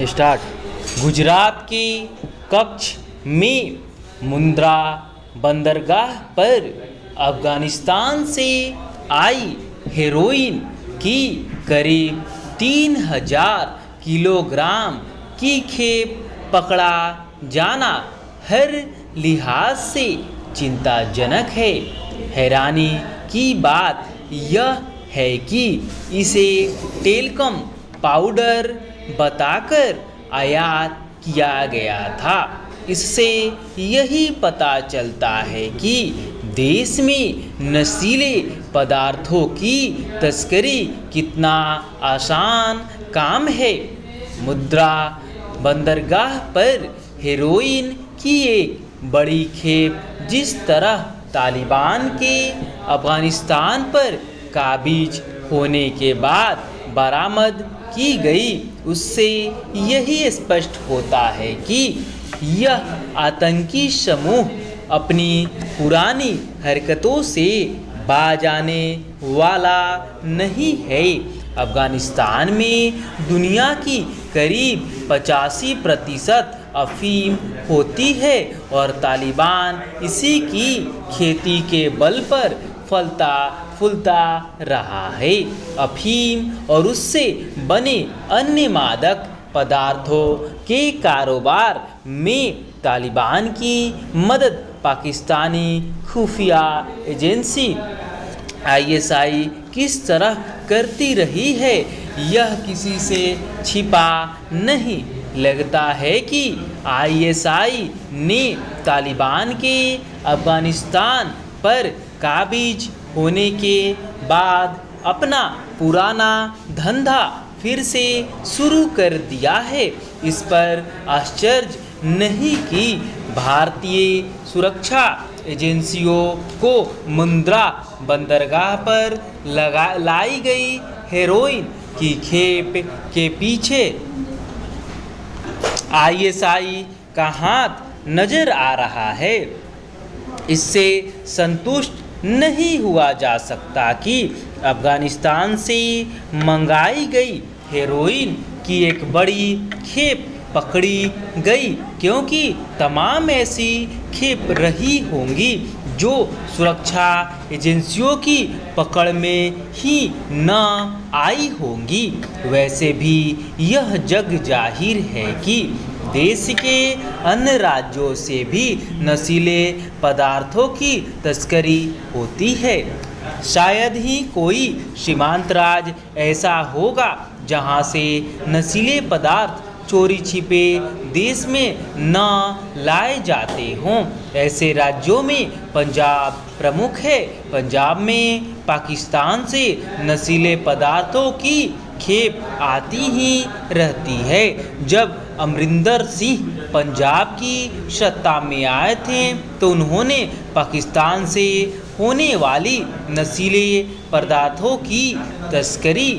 Start. Gujarat के कच्छ में मुंद्रा बंदरगाह पर अफगानिस्तान से आई हेरोइन की करीब 3000 किलोग्राम की खेप पकड़ा जाना हर लिहाज से चिंताजनक है। हैरानी की बात यह है कि इसे टेल्कम पाउडर बताकर आयात किया गया था। इससे यही पता चलता है कि देश में नशीले पदार्थों की तस्करी कितना आसान काम है। मुंद्रा बंदरगाह पर हेरोइन की एक बड़ी खेप जिस तरह तालिबान के अफगानिस्तान पर काबिज होने के बाद बरामद की गई, उससे यही स्पष्ट होता है कि यह आतंकी समूह अपनी पुरानी हरकतों से बाज आने वाला नहीं है। अफगानिस्तान में दुनिया की करीब 85% अफीम होती है और तालिबान इसी की खेती के बल पर फलता फूलता रहा है। अफीम और उससे बने अन्य मादक पदार्थों के कारोबार में तालिबान की मदद पाकिस्तानी खुफिया एजेंसी ISI किस तरह करती रही है, यह किसी से छिपा नहीं। लगता है कि ISI ने तालिबान के अफगानिस्तान पर काबिज होने के बाद अपना पुराना धंधा फिर से शुरू कर दिया है। इस पर आश्चर्य नहीं कि भारतीय सुरक्षा एजेंसियों को मुंद्रा बंदरगाह पर लाई गई हेरोइन की खेप के पीछे ISI का हाथ नजर आ रहा है। इससे संतुष्ट नहीं हुआ जा सकता कि अफगानिस्तान से मंगाई गई हेरोइन की एक बड़ी खेप पकड़ी गई, क्योंकि तमाम ऐसी खेप रही होंगी जो सुरक्षा एजेंसियों की पकड़ में ही न आई होंगी। वैसे भी यह जग जाहिर है कि देश के अन्य राज्यों से भी नशीले पदार्थों की तस्करी होती है। शायद ही कोई सीमांत राज्य ऐसा होगा जहां से नशीले पदार्थ चोरी छिपे देश में न लाए जाते हों। ऐसे राज्यों में पंजाब प्रमुख है। पंजाब में पाकिस्तान से नशीले पदार्थों की खेप आती ही रहती है। जब अमरिंदर सिंह पंजाब की सत्ता में आए थे तो उन्होंने पाकिस्तान से होने वाली नशीले पदार्थों की तस्करी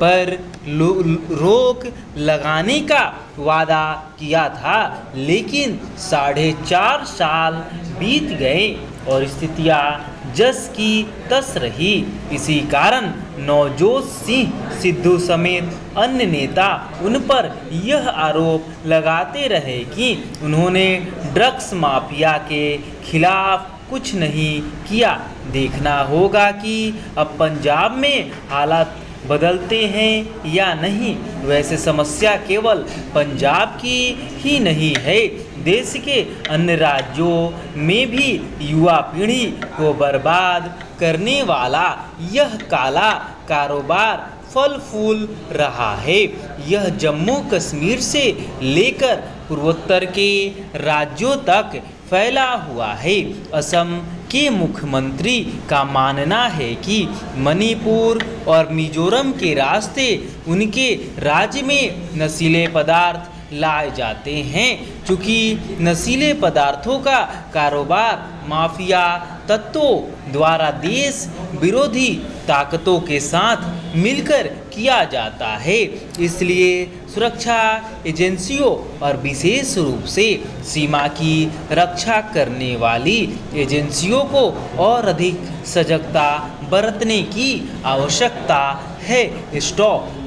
पर रोक लगाने का वादा किया था, लेकिन 4.5 साल बीत गए और स्थितियां जस की तस रही। इसी कारण नवजोत सिंह सिद्धू समेत अन्य नेता उन पर यह आरोप लगाते रहे कि उन्होंने ड्रग्स माफिया के खिलाफ कुछ नहीं किया। देखना होगा कि अब पंजाब में हालात बदलते हैं या नहीं। वैसे समस्या केवल पंजाब की ही नहीं है, देश के अन्य राज्यों में भी युवा पीढ़ी को बर्बाद करने वाला यह काला कारोबार फल फूल रहा है। यह जम्मू कश्मीर से लेकर पूर्वोत्तर के राज्यों तक फैला हुआ है। असम के मुख्यमंत्री का मानना है कि मणिपुर और मिजोरम के रास्ते उनके राज्य में नशीले पदार्थ लाए जाते हैं। चूँकि नशीले पदार्थों का कारोबार माफिया तत्वों द्वारा देश विरोधी ताकतों के साथ मिलकर किया जाता है, इसलिए सुरक्षा एजेंसियों और विशेष रूप से सीमा की रक्षा करने वाली एजेंसियों को और अधिक सजगता बरतने की आवश्यकता है। स्टॉप।